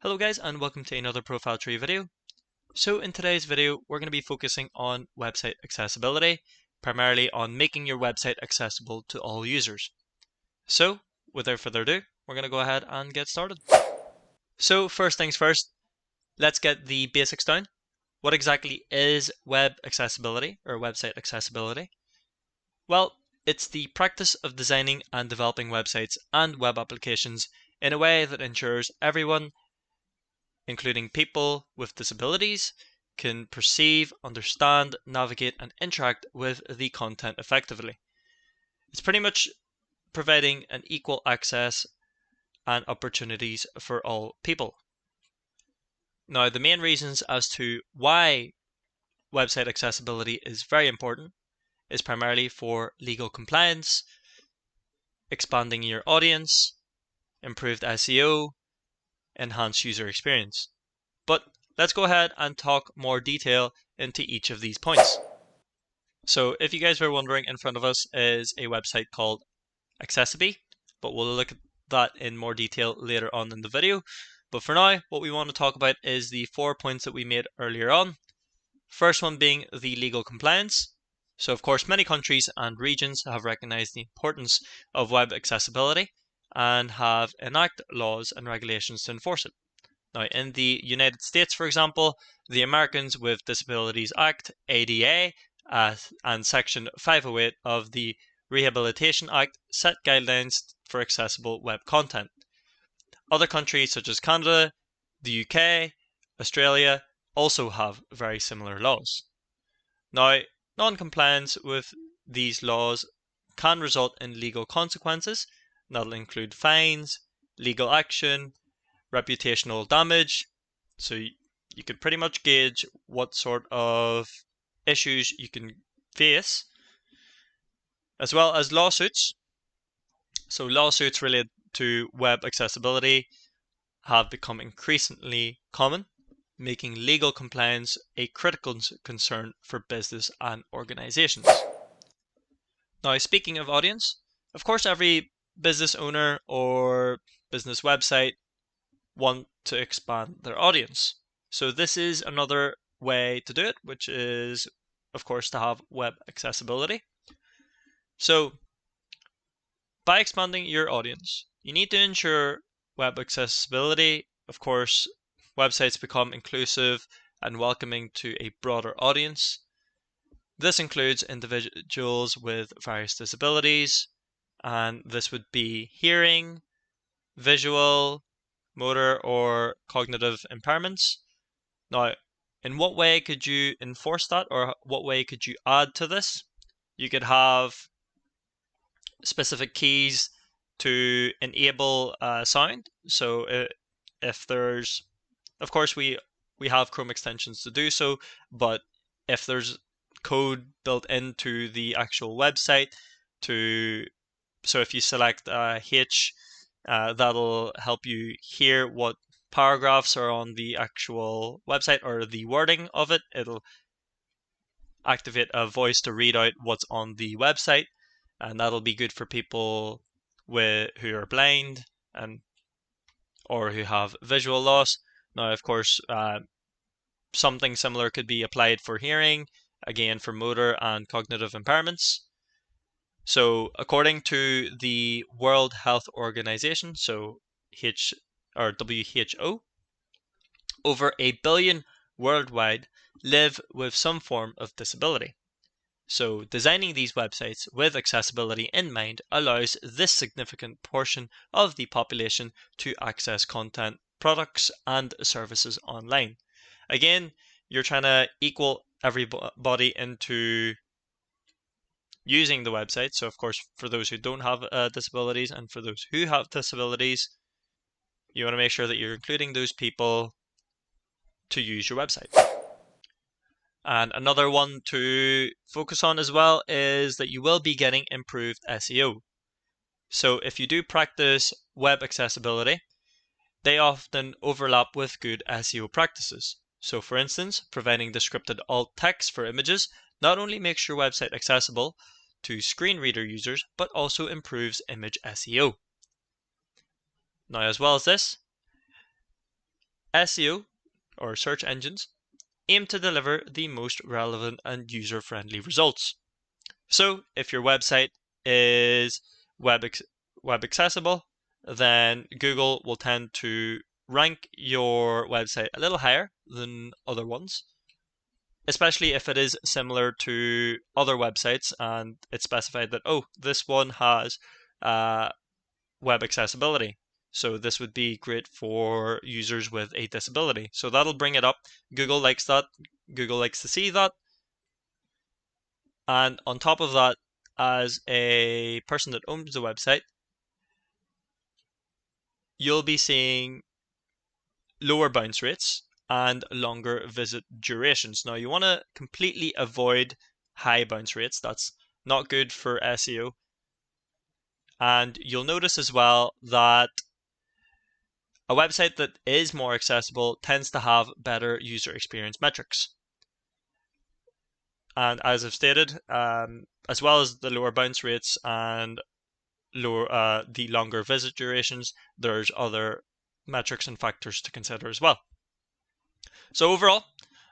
Hello guys, and welcome to another ProfileTree video. So in today's video we're going to be focusing on website accessibility, primarily on making your website accessible to all users. So without further ado, we're going to go ahead and get started. So first things first, let's get the basics down. What exactly is web accessibility or website accessibility? Well, it's the practice of designing and developing websites and web applications in a way that ensures everyone, including people with disabilities, can perceive, understand, navigate, and interact with the content effectively. It's pretty much providing an equal access and opportunities for all people. Now, the main reasons as to why website accessibility is very important is primarily for legal compliance, expanding your audience, improved SEO, enhanced user experience. But let's go ahead and talk more detail into each of these points. So if you guys were wondering, in front of us is a website called Accessib, but we'll look at that in more detail later on in the video. But for now, what we want to talk about is the 4 points that we made earlier on. First one being the legal compliance. So of course, many countries and regions have recognized the importance of web accessibility and have enacted laws and regulations to enforce it. Now, in the United States, for example, the Americans with Disabilities Act, ADA, and Section 508 of the Rehabilitation Act set guidelines for accessible web content. Other countries such as Canada, the UK, Australia also have very similar laws. Now, non-compliance with these laws can result in legal consequences. That'll include fines, legal action, reputational damage. So you could pretty much gauge what sort of issues you can face, as well as lawsuits. So lawsuits related to web accessibility have become increasingly common, making legal compliance a critical concern for business and organizations. Now, speaking of audience, of course every business owner or business website want to expand their audience. So this is another way to do it, which is, of course, to have web accessibility. So by expanding your audience, you need to ensure web accessibility. Of course, websites become inclusive and welcoming to a broader audience. This includes individuals with various disabilities, and this would be hearing, visual, motor, or cognitive impairments. Now, in what way could you enforce that, or what way could you add to this? You could have specific keys to enable sound. So if there's, of course, we have Chrome extensions to do so, but if there's code built into the actual website so if you select H, that'll help you hear what paragraphs are on the actual website or the wording of it. It'll activate a voice to read out what's on the website, and that'll be good for people who are blind or who have visual loss. Now, of course, something similar could be applied for hearing, again for motor and cognitive impairments. So according to the World Health Organization, so WHO, over 1 billion worldwide live with some form of disability. So designing these websites with accessibility in mind allows this significant portion of the population to access content, products, and services online. Again, you're trying to equal everybody into using the website. So of course, for those who don't have disabilities and for those who have disabilities, you want to make sure that you're including those people to use your website. And another one to focus on as well is that you will be getting improved SEO. So if you do practice web accessibility, they often overlap with good SEO practices. So for instance, providing descriptive alt text for images not only makes your website accessible to screen reader users, but also improves image SEO. Now, as well as this, SEO, or search engines, aim to deliver the most relevant and user-friendly results. So if your website is web accessible, then Google will tend to rank your website a little higher than other ones, especially if it is similar to other websites and it's specified that, oh, this one has web accessibility. So this would be great for users with a disability. So that'll bring it up. Google likes that. Google likes to see that. And on top of that, as a person that owns the website, you'll be seeing lower bounce rates and longer visit durations. Now, you want to completely avoid high bounce rates. That's not good for SEO. And you'll notice as well that a website that is more accessible tends to have better user experience metrics. And as I've stated, as well as the lower bounce rates and the longer visit durations, there's other metrics and factors to consider as well. So overall,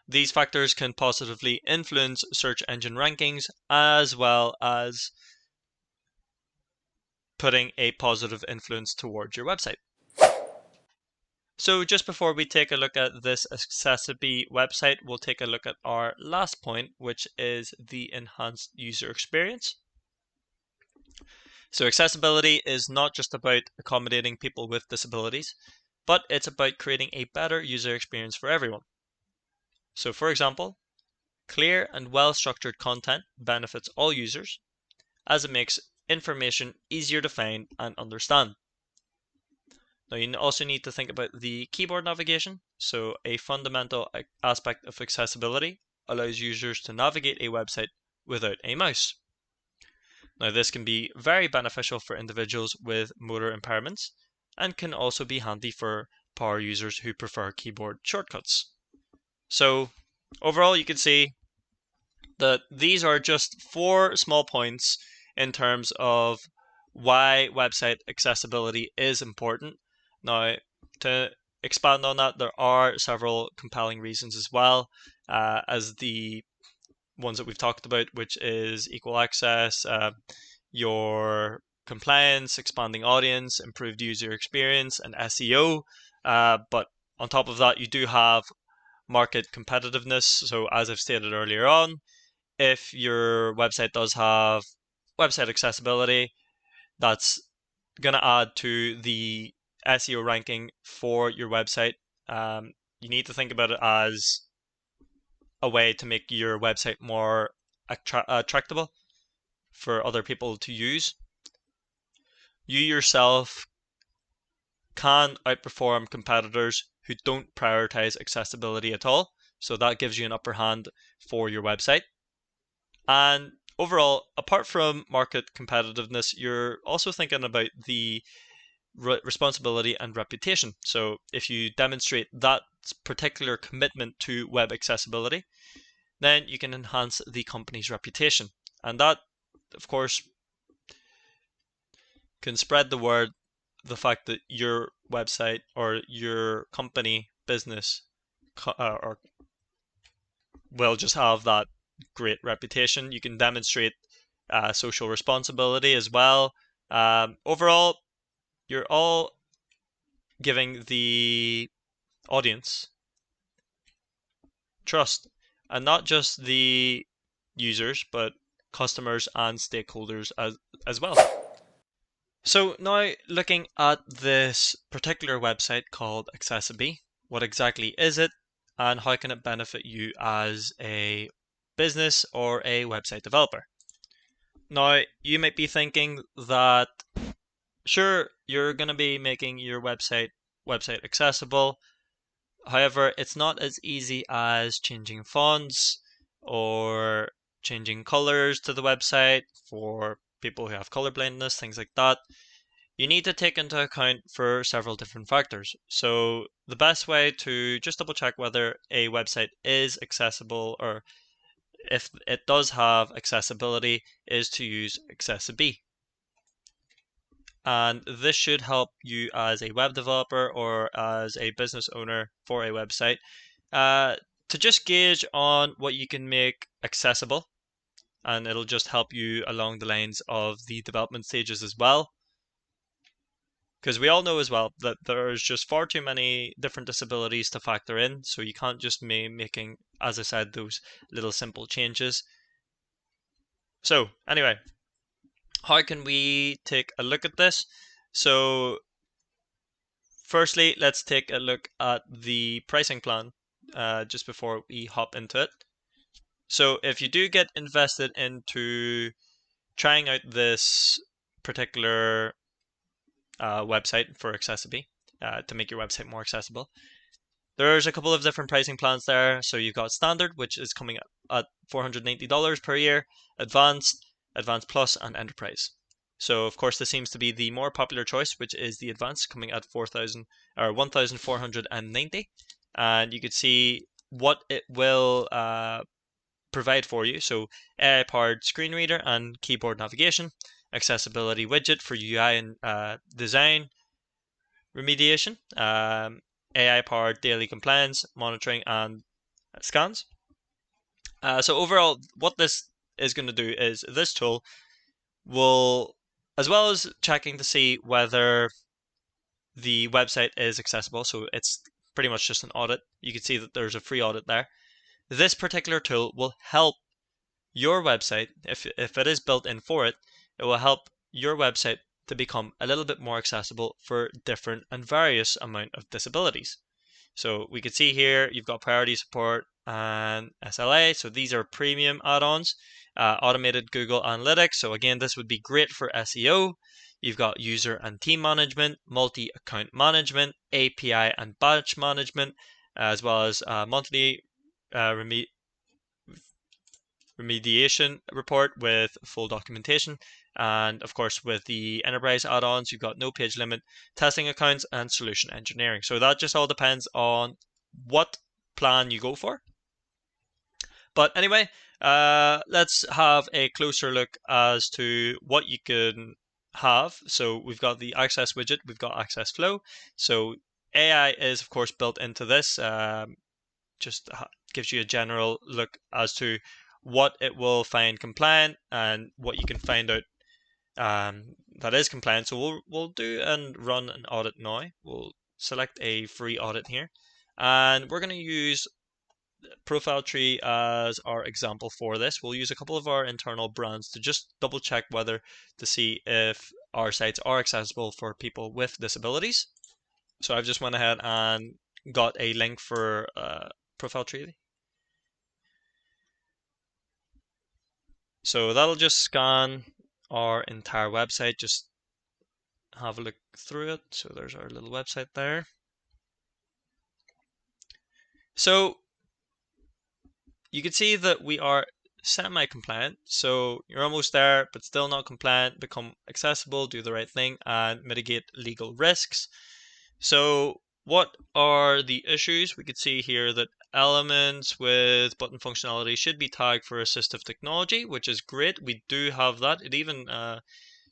these factors can positively influence search engine rankings as well as putting a positive influence towards your website. So just before we take a look at this Accessib website, we'll take a look at our last point, which is the enhanced user experience. So accessibility is not just about accommodating people with disabilities, but it's about creating a better user experience for everyone. So for example, clear and well-structured content benefits all users as it makes information easier to find and understand. Now you also need to think about the keyboard navigation. So a fundamental aspect of accessibility allows users to navigate a website without a mouse. Now this can be very beneficial for individuals with motor impairments and can also be handy for power users who prefer keyboard shortcuts. So overall, you can see that these are just 4 small points in terms of why website accessibility is important. Now, to expand on that, there are several compelling reasons as well, as the ones that we've talked about, which is equal access, your compliance, expanding audience, improved user experience, and SEO. But on top of that, you do have market competitiveness. So as I've stated earlier on, if your website does have website accessibility, that's going to add to the SEO ranking for your website. You need to think about it as a way to make your website more attractable for other people to use. You yourself can outperform competitors who don't prioritize accessibility at all, so that gives you an upper hand for your website. And overall, apart from market competitiveness, you're also thinking about the responsibility and reputation. So if you demonstrate that particular commitment to web accessibility, then you can enhance the company's reputation. And that, of course, can spread the word, the fact that your website or your company, business, or will just have that great reputation. You can demonstrate social responsibility as well. Overall, you're all giving the audience trust, and not just the users, but customers and stakeholders as well. So now looking at this particular website called Accessib, what exactly is it and how can it benefit you as a business or a website developer? Now you might be thinking that sure, you're going to be making your website accessible. However, it's not as easy as changing fonts or changing colors to the website for people who have color blindness, things like that. You need to take into account for several different factors. So the best way to just double check whether a website is accessible or if it does have accessibility is to use Accessib. and this should help you as a web developer or as a business owner for a website to just gauge on what you can make accessible, and it'll just help you along the lines of the development stages as well. Because we all know as well that there's just far too many different disabilities to factor in, so you can't just be making, as I said, those little simple changes. So anyway, how can we take a look at this? So firstly, let's take a look at the pricing plan just before we hop into it. So if you do get invested into trying out this particular website for Accessib to make your website more accessible, there's a couple of different pricing plans there. So you've got standard, which is coming at $490 per year, advanced, advanced plus, and enterprise. So of course this seems to be the more popular choice, which is the advanced, coming at 1,490, and you could see what it will provide for you. So AI-powered screen reader and keyboard navigation, accessibility widget for UI and design remediation, AI-powered daily compliance monitoring and scans. So overall, what this is going to do is this tool will, as well as checking to see whether the website is accessible, so it's pretty much just an audit. You can see that there's a free audit there. This particular tool will help your website, if it is built in for it, it will help your website to become a little bit more accessible for different and various amount of disabilities. So we can see here you've got priority support and SLA. So these are premium add-ons. Automated Google Analytics. So again, this would be great for SEO. You've got user and team management, multi-account management, API and batch management, as well as monthly remediation report with full documentation. And of course, with the enterprise add-ons, you've got no page limit, testing accounts, and solution engineering. So that just all depends on what plan you go for. But anyway, let's have a closer look as to what you can have. So we've got the Access widget, we've got Access Flow. So AI is of course built into this. Just gives you a general look as to what it will find compliant and what you can find out that is compliant. So we'll do and run an audit now. We'll select a free audit here, and we're going to use ProfileTree as our example for this. We'll use a couple of our internal brands to just double check whether to see if our sites are accessible for people with disabilities. So I've just went ahead and got a link for ProfileTree. So that'll just scan our entire website, just have a look through it. So there's our little website there. So you can see that we are semi-compliant. So you're almost there, but still not compliant. Become accessible, do the right thing, and mitigate legal risks. So what are the issues? We could see here that elements with button functionality should be tagged for assistive technology, which is great. We do have that. It even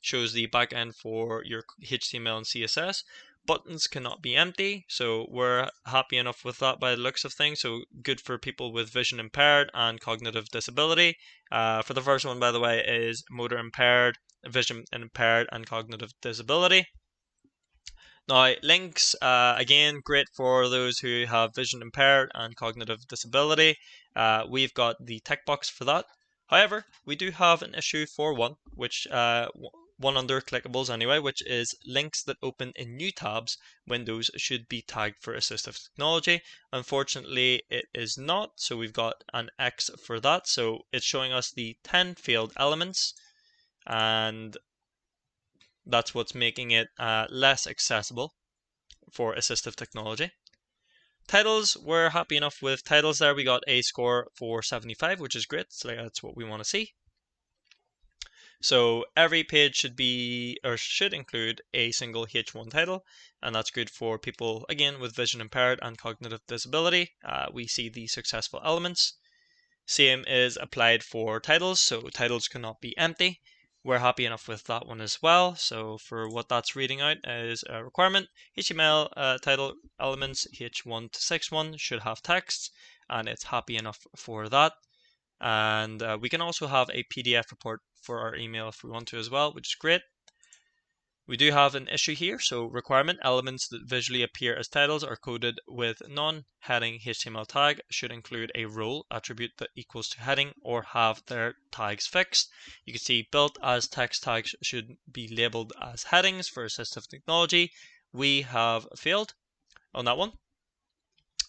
shows the backend for your HTML and CSS. Buttons cannot be empty, so we're happy enough with that by the looks of things. So good for people with vision impaired and cognitive disability. For the first one, by the way, is motor impaired, vision impaired, and cognitive disability. Now, links, again, great for those who have vision impaired and cognitive disability. We've got the tick box for that. However, we do have an issue for one, which one under clickables anyway, which is links that open in new tabs windows should be tagged for assistive technology. Unfortunately, it is not, so we've got an X for that. So it's showing us the 10 failed elements, and that's what's making it less accessible for assistive technology. Titles, we're happy enough with titles there. We got a score for 75, which is great. So that's what we want to see. So every page should be, or should include, a single H1 title, and that's good for people, again, with vision impaired and cognitive disability. We see the successful elements. Same is applied for titles, so titles cannot be empty. we're happy enough with that one as well. So for what that's reading out is a requirement. HTML title elements H1 to 61 should have text, and it's happy enough for that. And we can also have a PDF report for our email if we want to as well, which is great. We do have an issue here, so requirement elements that visually appear as titles are coded with non-heading HTML tag should include a role attribute that equals to heading or have their tags fixed. You can see built as text tags should be labeled as headings for assistive technology. We have failed on that one.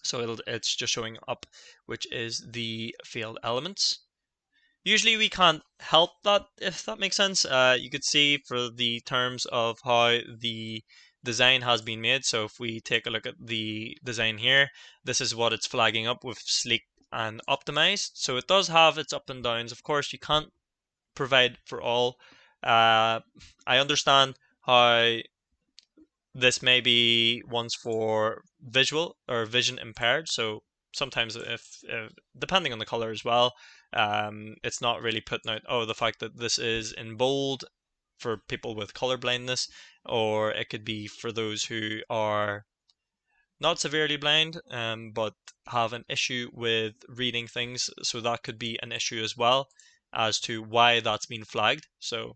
So it's just showing up, which is the failed elements. Usually we can't help that, if that makes sense. You could see for the terms of how the design has been made. So if we take a look at the design here, this is what it's flagging up with sleek and optimized. So it does have its up and downs. Of course, you can't provide for all. I understand how this may be ones for visual or vision impaired. So sometimes if depending on the color as well, it's not really putting out, the fact that this is in bold for people with color blindness, or it could be for those who are not severely blind, but have an issue with reading things. So that could be an issue as well as to why that's been flagged. So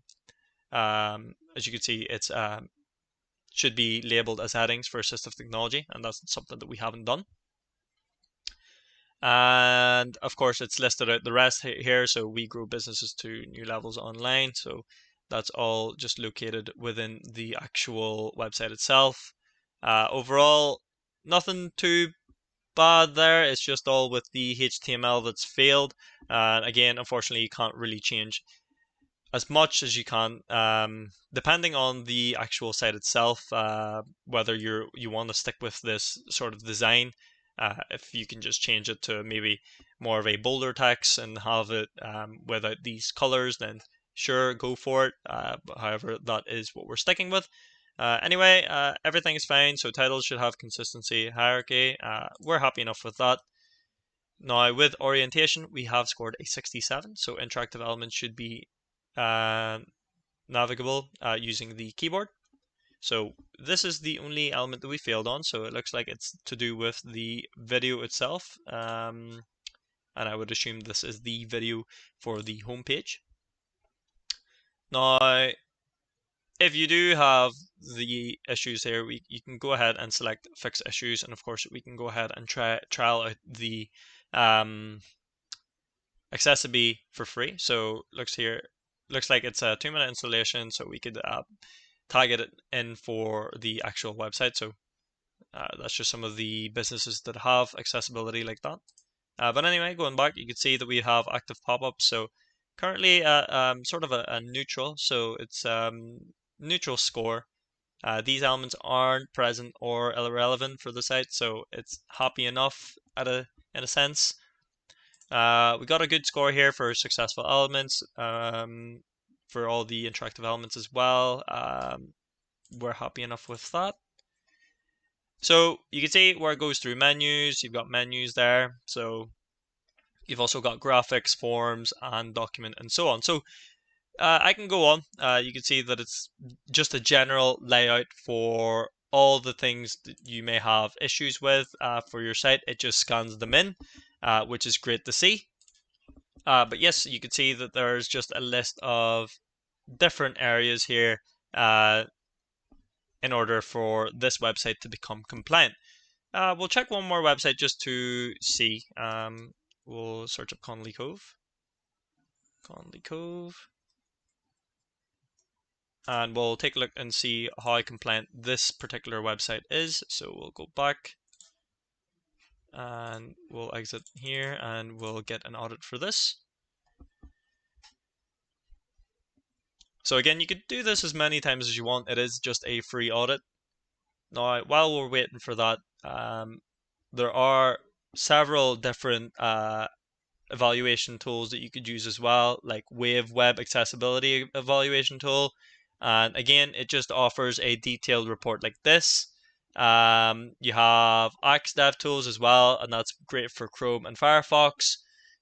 as you can see, it's should be labeled as headings for assistive technology, and that's something that we haven't done. And of course, it's listed out the rest here. So we grow businesses to new levels online. So that's all just located within the actual website itself. Overall, nothing too bad there. It's just all with the HTML that's failed. And again, unfortunately, you can't really change as much as you can, depending on the actual site itself, whether you want to stick with this sort of design. If you can just change it to maybe more of a bolder text and have it without these colors, then sure, go for it. However, that is what we're sticking with. Anyway, everything is fine. So titles should have consistency, hierarchy. We're happy enough with that. Now with orientation, we have scored a 67. So interactive elements should be navigable using the keyboard. So this is the only element that we failed on, so it looks like it's to do with the video itself, and I would assume this is the video for the home page. Now, if you do have the issues here, you can go ahead and select fix issues, and of course we can go ahead and trial out the Accessib for free. So looks like it's a 2-minute installation, so we could tag it in for the actual website. So that's just some of the businesses that have accessibility like that. But anyway, going back, you can see that we have active pop-ups. So currently sort of a neutral, so it's neutral score. These elements aren't present or irrelevant for the site, so it's happy enough in a sense. We got a good score here for successful elements, for all the interactive elements as well. We're happy enough with that. So you can see where it goes through menus. You've got menus there. So you've also got graphics, forms, and document, and so on. So I can go on. You can see that it's just a general layout for all the things that you may have issues with for your site. It just scans them in, which is great to see. But yes, you can see that there's just a list of different areas here in order for this website to become compliant. We'll check one more website just to see. We'll search up Conley Cove. And we'll take a look and see how compliant this particular website is. So we'll go back and we'll exit here and we'll get an audit for this. So again, you could do this as many times as you want. It is just a free audit. Now, while we're waiting for that, there are several different evaluation tools that you could use as well, like Wave Web Accessibility Evaluation Tool. And again, it just offers a detailed report like this. You have Accessib tools as well, and that's great for Chrome and Firefox.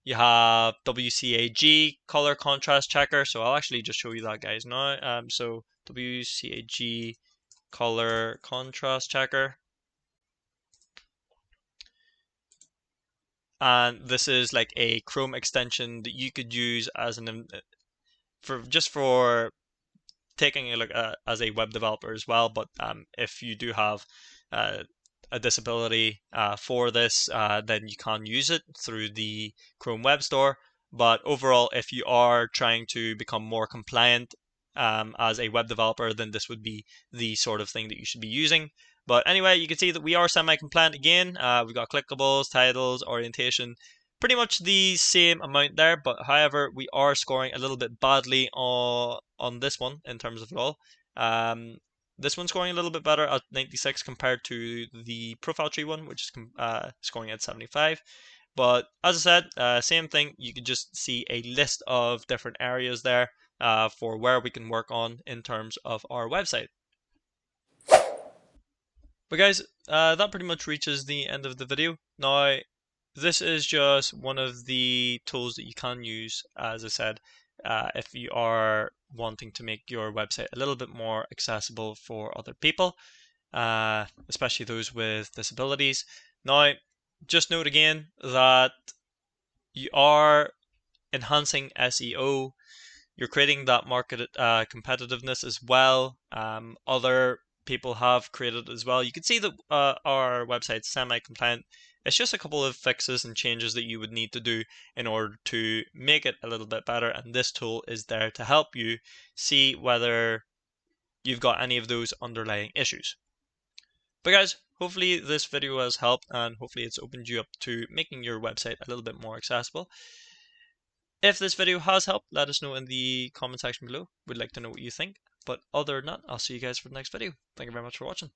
You have WCAG color contrast checker. So I'll actually just show you that, guys, now. So WCAG color contrast checker. And this is like a Chrome extension that you could use as for taking a look at as a web developer as well. But if you do have uh, a disability for this, then you can use it through the Chrome Web Store. But overall, if you are trying to become more compliant as a web developer, then this would be the sort of thing that you should be using. But anyway, you can see that we are semi-compliant again. We've got clickables, titles, orientation, pretty much the same amount there. But however, we are scoring a little bit badly on this one in terms of it all. This one's scoring a little bit better at 96 compared to the ProfileTree one, which is scoring at 75. But as I said, same thing. You can just see a list of different areas there for where we can work on in terms of our website. But guys, that pretty much reaches the end of the video. Now, this is just one of the tools that you can use, as I said, if you are wanting to make your website a little bit more accessible for other people, especially those with disabilities. Now, just note again that you are enhancing SEO, you're creating that market competitiveness as well. Other people have created as well. You can see that our website's semi-compliant. It's just a couple of fixes and changes that you would need to do in order to make it a little bit better, and this tool is there to help you see whether you've got any of those underlying issues. But guys, hopefully this video has helped, and hopefully it's opened you up to making your website a little bit more accessible. If this video has helped, let us know in the comment section below. We'd like to know what you think. But other than that, I'll see you guys for the next video. Thank you very much for watching.